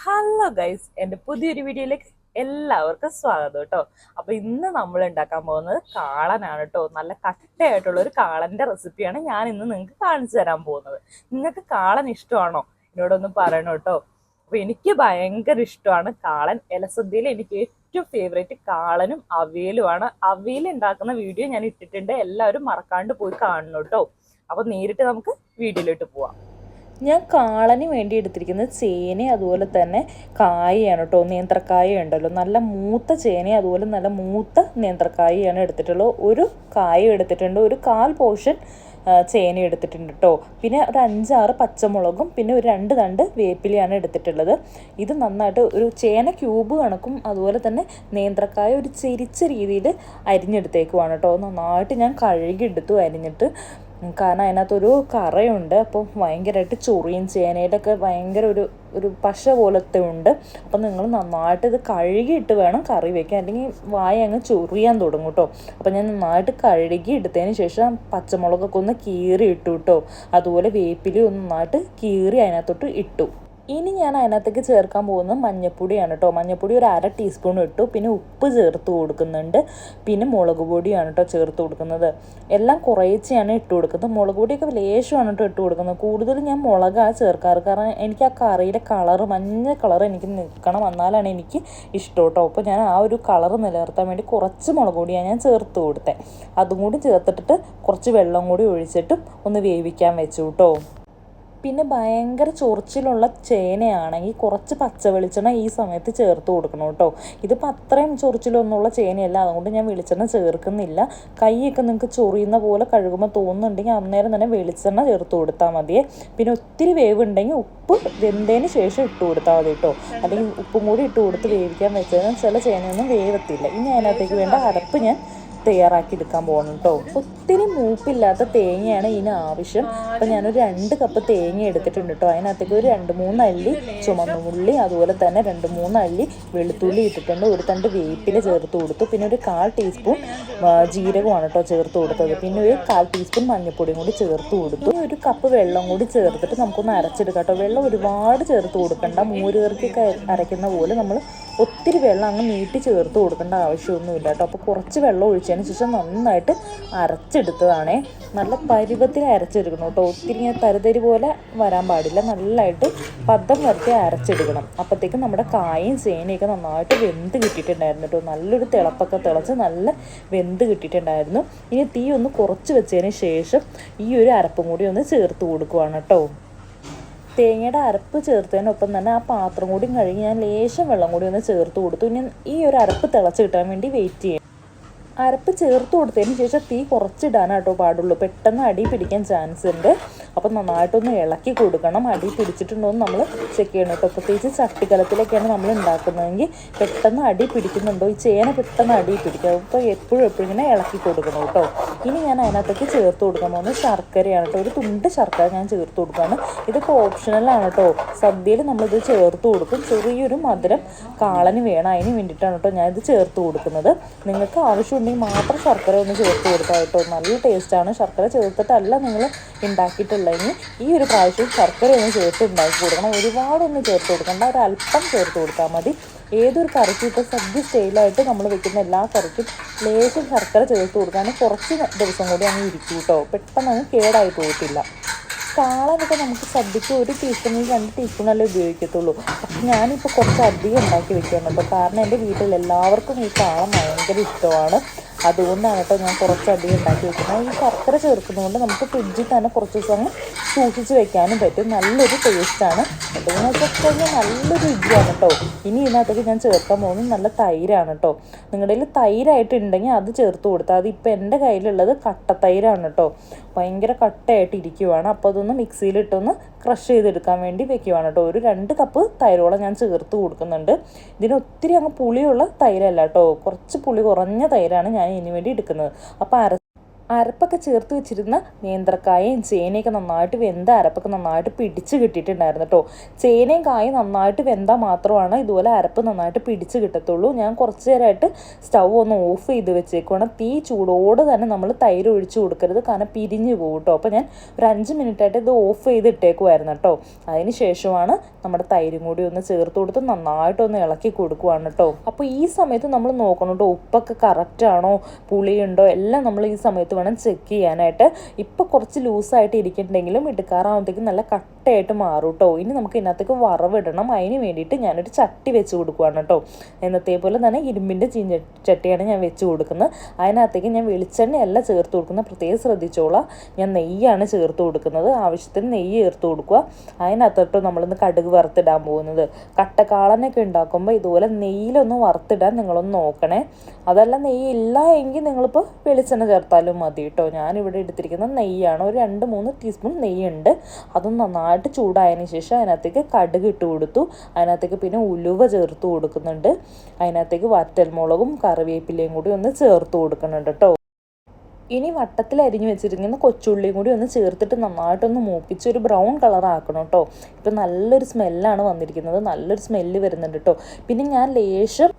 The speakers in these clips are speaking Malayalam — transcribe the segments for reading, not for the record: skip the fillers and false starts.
ഹലോ ഗൈസ്, എൻ്റെ പുതിയൊരു വീഡിയോയിലേക്ക് എല്ലാവർക്കും സ്വാഗതം കേട്ടോ. അപ്പൊ ഇന്ന് നമ്മൾ ഉണ്ടാക്കാൻ പോകുന്നത് കാളനാണ് കേട്ടോ. നല്ല കട്ടയായിട്ടുള്ള ഒരു കാളന്റെ റെസിപ്പിയാണ് ഞാൻ ഇന്ന് നിങ്ങൾക്ക് കാണിച്ചു തരാൻ പോകുന്നത്. നിങ്ങൾക്ക് കാളൻ ഇഷ്ടമാണോ? എന്നോടൊന്ന് പറയണം കേട്ടോ. അപ്പൊ എനിക്ക് ഭയങ്കര ഇഷ്ടമാണ് കാളൻ. ഇലസദ്യയിൽ എനിക്ക് ഏറ്റവും ഫേവറേറ്റ് കാളനും അവിയലുമാണ്. അവിയൽ ഉണ്ടാക്കുന്ന വീഡിയോ ഞാൻ ഇട്ടിട്ടുണ്ട്, എല്ലാവരും മറക്കാണ്ട് പോയി കാണണം കേട്ടോ. അപ്പൊ നേരിട്ട് നമുക്ക് വീഡിയോയിലോട്ട് പോവാം. ഞാൻ കാളന് വേണ്ടി എടുത്തിരിക്കുന്നത് ചേന, അതുപോലെ തന്നെ കായയാണ് കേട്ടോ. നേന്ത്രക്കായ ഉണ്ടല്ലോ, നല്ല മൂത്ത ചേന, അതുപോലെ നല്ല മൂത്ത നേന്ത്രക്കായയാണ് എടുത്തിട്ടുള്ളത്. ഒരു കായ എടുത്തിട്ടുണ്ട്, ഒരു 1/4 പോർഷൻ ചേന എടുത്തിട്ടുണ്ട് കേട്ടോ. പിന്നെ ഒരു 5-6 പച്ചമുളകും പിന്നെ ഒരു 2 തണ്ട് വേപ്പിലയാണ് എടുത്തിട്ടുള്ളത്. ഇത് നന്നായിട്ട് ഒരു ചേന ക്യൂബ് കണക്കും അതുപോലെ തന്നെ നേന്ത്രക്കായ ഒരു ചെരിച്ച രീതിയിൽ അരിഞ്ഞെടുത്തേക്കുവാണ് കേട്ടോ. നന്നായിട്ട് ഞാൻ കഴുകിയെടുത്തു അരിഞ്ഞിട്ട്, കാരണം അതിനകത്തൊരു കറയുണ്ട്. അപ്പോൾ ഭയങ്കരമായിട്ട് ചൊറിയും, ചേനയിലൊക്കെ ഭയങ്കര ഒരു പശ പോലത്തെ ഉണ്ട്. അപ്പം നിങ്ങൾ നന്നായിട്ട് ഇത് കഴുകിയിട്ട് വേണം കറി വയ്ക്കാൻ, അല്ലെങ്കിൽ വായ അങ്ങ് ചൊറിയാൻ തുടങ്ങും കേട്ടോ. അപ്പം ഞാൻ നന്നായിട്ട് കഴുകി എടുത്തതിന് ശേഷം പച്ചമുളകൊക്കെ ഒന്ന് കീറി ഇട്ടു കേട്ടോ. അതുപോലെ വേപ്പില ഒന്ന് നന്നായിട്ട് കീറി അതിനകത്തോട്ട് ഇട്ടു. ഇനി ഞാൻ അതിനകത്തേക്ക് ചേർക്കാൻ പോകുന്നത് മഞ്ഞൾപ്പൊടിയാണ് കേട്ടോ. മഞ്ഞൾപ്പൊടി ഒരു 1/2 ടീസ്പൂൺ ഇട്ടു. പിന്നെ ഉപ്പ് ചേർത്ത് കൊടുക്കുന്നുണ്ട്. പിന്നെ മുളക് പൊടിയാണ് കേട്ടോ ചേർത്ത് കൊടുക്കുന്നത്. എല്ലാം കുറേശ്ശെയാണ് ഇട്ട് കൊടുക്കുന്നത്. മുളക് പൊടിയൊക്കെ ലേശമാണ് കേട്ടോ ഇട്ട് കൊടുക്കുന്നത്. കൂടുതലും ഞാൻ മുളകാണ് ചേർക്കാറ്, കാരണം എനിക്ക് ആ കറിയുടെ കളറ്, മഞ്ഞ കളർ എനിക്ക് നിൽക്കണം, എന്നാലാണ് എനിക്ക് ഇഷ്ടം കേട്ടോ. അപ്പോൾ ഞാൻ ആ ഒരു കളറ് നിലനിർത്താൻ വേണ്ടി കുറച്ച് മുളക് പൊടിയാണ് ഞാൻ ചേർത്ത് കൊടുത്തത്. അതും കൂടി ചേർത്തിട്ട് കുറച്ച് വെള്ളം കൂടി ഒഴിച്ചിട്ട് ഒന്ന് വേവിക്കാൻ വെച്ചു കേട്ടോ. പിന്നെ ഭയങ്കര ചൊറിച്ചിലുള്ള ചേനയാണെങ്കിൽ കുറച്ച് പച്ച വെളിച്ചെണ്ണ ഈ സമയത്ത് ചേർത്ത് കൊടുക്കണം കേട്ടോ. ഇതിപ്പോൾ അത്രയും ചൊറിച്ചിലൊന്നുമുള്ള ചേനയല്ല, അതുകൊണ്ട് ഞാൻ വെളിച്ചെണ്ണ ചേർക്കുന്നില്ല. കൈയൊക്കെ നിങ്ങൾക്ക് ചൊറിയുന്ന പോലെ കഴുകുമ്പോൾ തോന്നുന്നുണ്ടെങ്കിൽ അന്നേരം തന്നെ വെളിച്ചെണ്ണ ചേർത്ത് കൊടുത്താൽ മതിയേ. പിന്നെ ഒത്തിരി വേവുണ്ടെങ്കിൽ ഉപ്പ് വെന്തതിന് ശേഷം ഇട്ട് കൊടുത്താൽ മതി കേട്ടോ. അല്ലെങ്കിൽ ഉപ്പും കൂടി ഇട്ട് കൊടുത്ത് വേവിക്കാൻ വെച്ചതിന് ചില ചേനയൊന്നും വേവത്തില്ല. ഇനി അതിനകത്തേക്ക് വേണ്ട അരപ്പ് ഞാൻ തയ്യാറാക്കി എടുക്കാൻ പോകണം കേട്ടോ. ഒത്തിരി മൂപ്പില്ലാത്ത തേങ്ങയാണ് ഇതിന് ആവശ്യം. അപ്പം ഞാനൊരു 2 കപ്പ് തേങ്ങ എടുത്തിട്ടുണ്ട് കേട്ടോ. അതിനകത്തേക്ക് ഒരു 2-3 അല്ലി ചുമന്നുള്ളി, അതുപോലെ തന്നെ 2-3 അല്ലി വെളുത്തുള്ളി ഇട്ടിട്ടുണ്ട്. ഒരു തണ്ട് വേപ്പില ചേർത്ത് കൊടുത്തു. പിന്നെ ഒരു 1/4 ടീസ്പൂൺ ജീരകമാണ് കേട്ടോ ചേർത്ത് കൊടുത്തത്. പിന്നെ ഒരു 1/4 ടീസ്പൂൺ മഞ്ഞൾപ്പൊടിയും കൂടി ചേർത്ത് കൊടുത്തു. ഒരു കപ്പ് വെള്ളം കൂടി ചേർത്തിട്ട് നമുക്കൊന്ന് അരച്ചെടുക്കാം കേട്ടോ. വെള്ളം ഒരുപാട് ചേർത്ത് കൊടുക്കണ്ട. മോരുകറിക്കൊക്കെ അരയ്ക്കുന്ന പോലെ നമ്മൾ ഒത്തിരി വെള്ളം അങ്ങ് നീട്ടി ചേർത്ത് കൊടുക്കേണ്ട ആവശ്യമൊന്നുമില്ല കേട്ടോ. അപ്പോൾ കുറച്ച് വെള്ളം ഒഴിച്ചതിന് ശേഷം നന്നായിട്ട് അരച്ചെടുത്തതാണേ. നല്ല പരുവത്തിൽ അരച്ചെടുക്കണം കേട്ടോ. ഒത്തിരി ഇങ്ങനെ തരിതരി പോലെ വരാൻ പാടില്ല. നല്ലതായിട്ട് പദം വരത്തി അരച്ചെടുക്കണം. അപ്പോഴത്തേക്കും നമ്മുടെ കായും ചേനയൊക്കെ നന്നായിട്ട് വെന്ത് കിട്ടിയിട്ടുണ്ടായിരുന്നു കേട്ടോ. നല്ലൊരു തിളപ്പൊക്കെ തിളച്ച് നല്ല വെന്ത് കിട്ടിയിട്ടുണ്ടായിരുന്നു. ഇനി തീ ഒന്ന് കുറച്ച് വെച്ചതിന് ശേഷം ഈ ഒരു അരപ്പും കൂടി ഒന്ന് ചേർത്ത് കൊടുക്കുവാണ് കേട്ടോ. തേങ്ങയുടെ അരപ്പ് ചേർത്തതിനൊപ്പം തന്നെ ആ പാത്രം കൂടി കഴുകി ഞാൻ ലേശം വെള്ളം കൂടി ഒന്ന് ചേർത്ത് കൊടുത്തു. ഇനി ഈ ഒരു അരപ്പ് തിളച്ച് കിട്ടാൻ വേണ്ടി വെയിറ്റ് ചെയ്യും. അരപ്പ് ചേർത്ത് കൊടുത്തതിന് ശേഷം തീ കുറച്ചിടാനാട്ടോ പാടുള്ളൂ, പെട്ടെന്ന് അടി പിടിക്കാൻ ചാൻസ് ഉണ്ട്. അപ്പം നന്നായിട്ടൊന്ന് ഇളക്കി കൊടുക്കണം. അടി പിടിച്ചിട്ടുണ്ടോ എന്ന് നമ്മൾ ചെക്ക് ചെയ്യണം കേട്ടോ. പ്രത്യേകിച്ച് ചട്ടിക്കലത്തിലൊക്കെയാണ് നമ്മൾ ഉണ്ടാക്കുന്നതെങ്കിൽ പെട്ടെന്ന് അടി പിടിക്കുന്നുണ്ടോ, ഈ ചേന പെട്ടെന്ന് അടി പിടിക്കും. അപ്പോൾ എപ്പോഴും ഇങ്ങനെ ഇളക്കി കൊടുക്കണം കേട്ടോ. ഇനി ഞാൻ അതിനകത്തേക്ക് ചേർത്ത് കൊടുക്കാൻ പോകുന്നത് ശർക്കരയാണ് കേട്ടോ. ഒരു തുണ്ട് ശർക്കര ഞാൻ ചേർത്ത് കൊടുക്കുകയാണ്. ഇതൊക്കെ ഓപ്ഷണലാണ് കേട്ടോ. സദ്യയിൽ നമ്മളിത് ചേർത്ത് കൊടുക്കും. ചെറിയൊരു മധുരം കാളന് വേണം, അതിന് വേണ്ടിയിട്ടാണ് കേട്ടോ ഞാനിത് ചേർത്ത് കൊടുക്കുന്നത്. നിങ്ങൾക്ക് ആവശ്യമുണ്ടെങ്കിൽ മാത്രം ശർക്കര ഒന്ന് ചേർത്ത് കൊടുക്കാം കേട്ടോ. നല്ല ടേസ്റ്റാണ്. ശർക്കര ചേർത്തിട്ടല്ല നിങ്ങൾ ഉണ്ടാക്കിയിട്ടുള്ളതെങ്കിൽ ഈ ഒരു പ്രാവശ്യം ശർക്കര ഒന്ന് ചേർത്ത് ഉണ്ടാക്കി കൊടുക്കണം. ഒരുപാടൊന്നും ചേർത്ത് കൊടുക്കണ്ട, ഒരല്പം ചേർത്ത് കൊടുത്താൽ മതി. ഏതൊരു കറിക്കും ഇപ്പോൾ സദ്യ സ്റ്റൈലായിട്ട് നമ്മൾ വെക്കുന്ന എല്ലാ കറിക്കും ലേശം ശർക്കര ചേർത്ത് കൊടുക്കാൻ കുറച്ച് ദിവസം കൂടി അങ്ങ് ഇരിക്കും കേട്ടോ. പെട്ടെന്ന് അങ്ങ് കേടായി പോകത്തില്ല. കാളനൊക്കെ നമുക്ക് സദ്യക്ക് 1 ടീസ്പൂണിൽ 2 ടീസ്പൂണല്ലേ ഉപയോഗിക്കത്തുള്ളൂ. അപ്പം ഞാനിപ്പോൾ കുറച്ച് അധികം ഉണ്ടാക്കി വെക്കുകയാണ് കേട്ടോ. കാരണം എൻ്റെ വീട്ടിൽ എല്ലാവർക്കും ഈ കാളൻ ഭയങ്കര ഇഷ്ടമാണ്. അതുകൊണ്ടാണ് കേട്ടോ ഞാൻ കുറച്ചധികം ഉണ്ടാക്കി വെക്കുന്നത്. ഈ ശർക്കര ചേർക്കുന്നതുകൊണ്ട് നമുക്ക് ഫ്രിഡ്ജിൽ തന്നെ കുറച്ച് ദിവസം അങ്ങ് സൂക്ഷിച്ച് വെക്കാനും പറ്റും. നല്ലൊരു ടേസ്റ്റാണ്. എന്തെങ്കിലും വെച്ചാൽ നല്ലൊരു രുചിയാണ് കേട്ടോ. ഇനി ഇതിനകത്തേക്ക് ഞാൻ ചേർക്കാൻ പോകുന്നത് നല്ല തൈരാണ് കേട്ടോ. നിങ്ങളുടെ കയ്യിൽ തൈരായിട്ട് ഉണ്ടെങ്കിൽ അത് ചേർത്ത് കൊടുത്താൽ അത്. ഇപ്പോൾ എൻ്റെ കയ്യിലുള്ളത് കട്ടത്തൈരാണ് കേട്ടോ. ഭയങ്കര കട്ടയായിട്ട് ഇരിക്കുവാണ്. അപ്പോൾ അതൊന്ന് മിക്സിയിലിട്ടൊന്ന് ക്രഷ് ചെയ്തെടുക്കാൻ വേണ്ടി വെക്കുവാണ് കേട്ടോ. ഒരു 2 കപ്പ് തൈരോളം ഞാൻ ചേർത്ത് കൊടുക്കുന്നുണ്ട്. ഇതിന് ഒത്തിരി അങ്ങ് പുളിയുള്ള തൈരല്ല കേട്ടോ, കുറച്ച് പുളി കുറഞ്ഞ തൈരാണ് ഞാൻ ഇതിന് വേണ്ടി എടുക്കുന്നത്. അപ്പോൾ അരപ്പൊക്കെ ചേർത്ത് വെച്ചിരുന്ന നേന്ത്രക്കായയും ചേനയൊക്കെ നന്നായിട്ട് വെന്ത അരപ്പൊക്കെ നന്നായിട്ട് പിടിച്ച് കിട്ടിയിട്ടുണ്ടായിരുന്നു കേട്ടോ. ചേനയും കായും നന്നായിട്ട് വെന്താൽ മാത്രമാണ് ഇതുപോലെ അരപ്പ് നന്നായിട്ട് പിടിച്ച് കിട്ടത്തുള്ളൂ. ഞാൻ കുറച്ച് നേരമായിട്ട് സ്റ്റൗ ഒന്ന് ഓഫ് ചെയ്ത് വെച്ചേക്കുവാണ്. തീ ചൂടോടെ തന്നെ നമ്മൾ തൈര് ഒഴിച്ച് കൊടുക്കരുത്, കാരണം പിരിഞ്ഞ് പോകും കേട്ടോ. അപ്പോൾ ഞാൻ ഒരു 5 മിനിറ്റായിട്ട് ഇത് ഓഫ് ചെയ്തിട്ടേക്കുമായിരുന്നു കേട്ടോ. അതിന് ശേഷമാണ് നമ്മുടെ തൈരും കൂടി ഒന്ന് ചേർത്ത് കൊടുത്ത് നന്നായിട്ടൊന്ന് ഇളക്കി കൊടുക്കുവാണ് കേട്ടോ. അപ്പോൾ ഈ സമയത്ത് നമ്മൾ നോക്കണം കേട്ടോ, ഉപ്പൊക്കെ കറക്റ്റാണോ, പുളിയുണ്ടോ എല്ലാം നമ്മൾ ഈ സമയത്ത് വേണം ചെക്ക് ചെയ്യാനായിട്ട്. ഇപ്പോൾ കുറച്ച് ലൂസായിട്ട് ഇരിക്കുന്നുണ്ടെങ്കിലും എടുക്കാറാകുമ്പോഴത്തേക്കും നല്ല കട്ടയായിട്ട് മാറും കേട്ടോ. ഇനി നമുക്ക് ഇതിനകത്തേക്ക് വറവിടണം. അതിന് വേണ്ടിയിട്ട് ഞാനൊരു ചട്ടി വെച്ച് കൊടുക്കുകയാണ് കേട്ടോ. എന്നത്തെ പോലെ തന്നെ ഇരുമ്പിൻ്റെ ചട്ടിയാണ് ഞാൻ വെച്ച് കൊടുക്കുന്നത്. അതിനകത്തേക്ക് ഞാൻ വെളിച്ചെണ്ണയല്ല ചേർത്ത് കൊടുക്കുന്നത്, പ്രത്യേകം ശ്രദ്ധിച്ചോളാം. ഞാൻ നെയ്യാണ് ചേർത്ത് കൊടുക്കുന്നത്. ആവശ്യത്തിന് നെയ്യ് ചേർത്ത് കൊടുക്കുക. അതിനകത്തോട്ട് നമ്മളിന്ന് കടുക് വറുത്തിടാൻ പോകുന്നത്. കട്ടക്കാളനൊക്കെ ഉണ്ടാക്കുമ്പോൾ ഇതുപോലെ നെയ്യിലൊന്ന് വറുത്തിടാൻ നിങ്ങളൊന്ന് നോക്കണേ. അതല്ല നെയ്യ് ഇല്ല എങ്കിൽ നിങ്ങളിപ്പോൾ വെളിച്ചെണ്ണ ചേർത്താലും മതി കേട്ടോ. ഞാനിവിടെ എടുത്തിരിക്കുന്നത് നെയ്യാണ്. ഒരു 2-3 ടീസ്പൂൺ നെയ്യുണ്ട്. അതും നന്നായിട്ട് ചൂടായതിന് ശേഷം അതിനകത്തേക്ക് കടുക് ഇട്ട് കൊടുത്തു. അതിനകത്തേക്ക് പിന്നെ ഉലുവ ചേർത്ത് കൊടുക്കുന്നുണ്ട്. അതിനകത്തേക്ക് വറ്റൽമുളകും കറിവേപ്പിലയും കൂടി ഒന്ന് ചേർത്ത് കൊടുക്കുന്നുണ്ട് കേട്ടോ. ഇനി വട്ടത്തിൽ അരിഞ്ഞു വെച്ചിരിക്കുന്ന കൊച്ചുള്ളിയും കൂടി ഒന്ന് ചേർത്തിട്ട് നന്നായിട്ടൊന്ന് മൂപ്പിച്ച് ഒരു ബ്രൗൺ കളർ ആക്കണം കേട്ടോ. ഇപ്പം നല്ലൊരു സ്മെല്ലാണ് വന്നിരിക്കുന്നത്, നല്ലൊരു സ്മെല്ല് വരുന്നുണ്ട് കേട്ടോ. പിന്നെ ഞാൻ ലേശം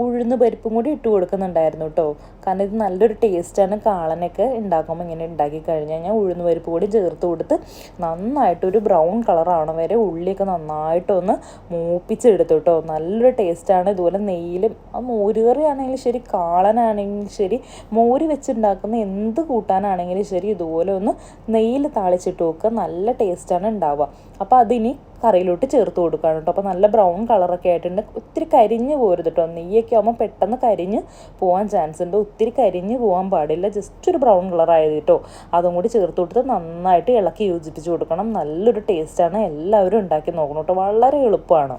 ഉഴുന്ന് പരിപ്പും കൂടി ഇട്ട് കൊടുക്കുന്നുണ്ടായിരുന്നു കേട്ടോ. കാരണം ഇത് നല്ലൊരു ടേസ്റ്റാണ്. കാളനൊക്കെ ഉണ്ടാക്കുമ്പോൾ ഇങ്ങനെ ഉണ്ടാക്കി കഴിഞ്ഞാൽ ഞാൻ ഉഴുന്ന് പരിപ്പ് കൂടി ചേർത്ത് കൊടുത്ത് നന്നായിട്ടൊരു ബ്രൗൺ കളറാവണം വരെ ഉള്ളിയൊക്കെ നന്നായിട്ടൊന്ന് മൂപ്പിച്ചെടുത്തു കേട്ടോ. നല്ലൊരു ടേസ്റ്റാണ്. ഇതുപോലെ നെയ്യിലും മോരുകറി ആണെങ്കിലും ശരി, കാളനാണെങ്കിലും ശരി, മോര് വെച്ചുണ്ടാക്കുന്ന എന്ത് കൂട്ടാനാണെങ്കിലും ശരി, ഇതുപോലെ ഒന്ന് നെയ്യിൽ താളിച്ചിട്ട് വെക്കുക. നല്ല ടേസ്റ്റാണ് ഉണ്ടാവുക. അപ്പോൾ അതിനി കറിയിലോട്ട് ചേർത്ത് കൊടുക്കുകയാണ് കേട്ടോ. അപ്പോൾ നല്ല ബ്രൗൺ കളറൊക്കെ ആയിട്ടുണ്ട്. ഒത്തിരി കരിഞ്ഞ് പോരുത് കേട്ടോ. നെയ്യൊക്കെ ആകുമ്പോൾ പെട്ടെന്ന് കരിഞ്ഞ് പോകാൻ ചാൻസ് ഉണ്ട്. ഒത്തിരി കരിഞ്ഞ് പോകാൻ പാടില്ല. ജസ്റ്റ് ഒരു ബ്രൗൺ കളറായത് കേട്ടോ. അതും കൂടി ചേർത്ത് കൊടുത്ത് നന്നായിട്ട് ഇളക്കി യോജിപ്പിച്ച് കൊടുക്കണം. നല്ലൊരു ടേസ്റ്റാണ്. എല്ലാവരും ഉണ്ടാക്കി നോക്കണം കേട്ടോ. വളരെ എളുപ്പമാണ്.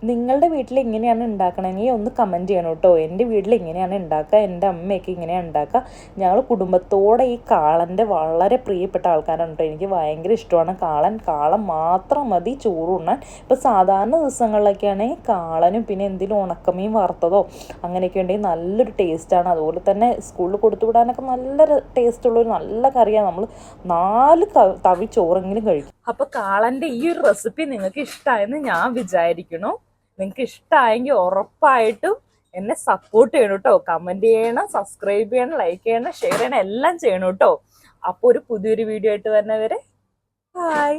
നിങ്ങളുടെ വീട്ടിൽ എങ്ങനെയാണ് ഉണ്ടാക്കണമെങ്കിൽ ഒന്ന് കമൻറ്റ് ചെയ്യണം കേട്ടോ. എൻ്റെ വീട്ടിൽ ഇങ്ങനെയാണ് ഉണ്ടാക്കുക, എൻ്റെ അമ്മയൊക്കെ ഇങ്ങനെയാണ് ഉണ്ടാക്കുക. ഞങ്ങൾ കുടുംബത്തോടെ ഈ കാളൻ്റെ വളരെ പ്രിയപ്പെട്ട ആൾക്കാരാണ് കേട്ടോ. എനിക്ക് ഭയങ്കര ഇഷ്ടമാണ് കാളൻ മാത്രം മതി ചോറ് ഉണ്ണാൻ. ഇപ്പോൾ സാധാരണ ദിവസങ്ങളിലൊക്കെ ആണെങ്കിൽ കാളനും പിന്നെ എന്തെങ്കിലും ഉണക്കമീൻ വറുത്തതോ അങ്ങനെയൊക്കെ ഉണ്ടെങ്കിൽ നല്ലൊരു ടേസ്റ്റാണ്. അതുപോലെ തന്നെ സ്കൂളിൽ കൊടുത്തു വിടാനൊക്കെ നല്ലൊരു ടേസ്റ്റുള്ളൊരു നല്ല കറിയാണ്. നമ്മൾ 4 തവി ചോറെങ്കിലും കഴിക്കും. അപ്പോൾ കാളൻ്റെ ഈ ഒരു റെസിപ്പി നിങ്ങൾക്ക് ഇഷ്ടമായെന്ന് ഞാൻ വിചാരിക്കുന്നു. നിങ്ങൾക്ക് ഇഷ്ടമായെങ്കിൽ ഉറപ്പായിട്ടും എന്നെ സപ്പോർട്ട് ചെയ്യണം കേട്ടോ. കമൻറ്റ് ചെയ്യണം, സബ്സ്ക്രൈബ് ചെയ്യണം, ലൈക്ക് ചെയ്യണം, ഷെയർ ചെയ്യണം, എല്ലാം ചെയ്യണം കേട്ടോ. അപ്പോൾ ഒരു പുതിയൊരു വീഡിയോ ആയിട്ട് വരുന്നവരെ ബൈ.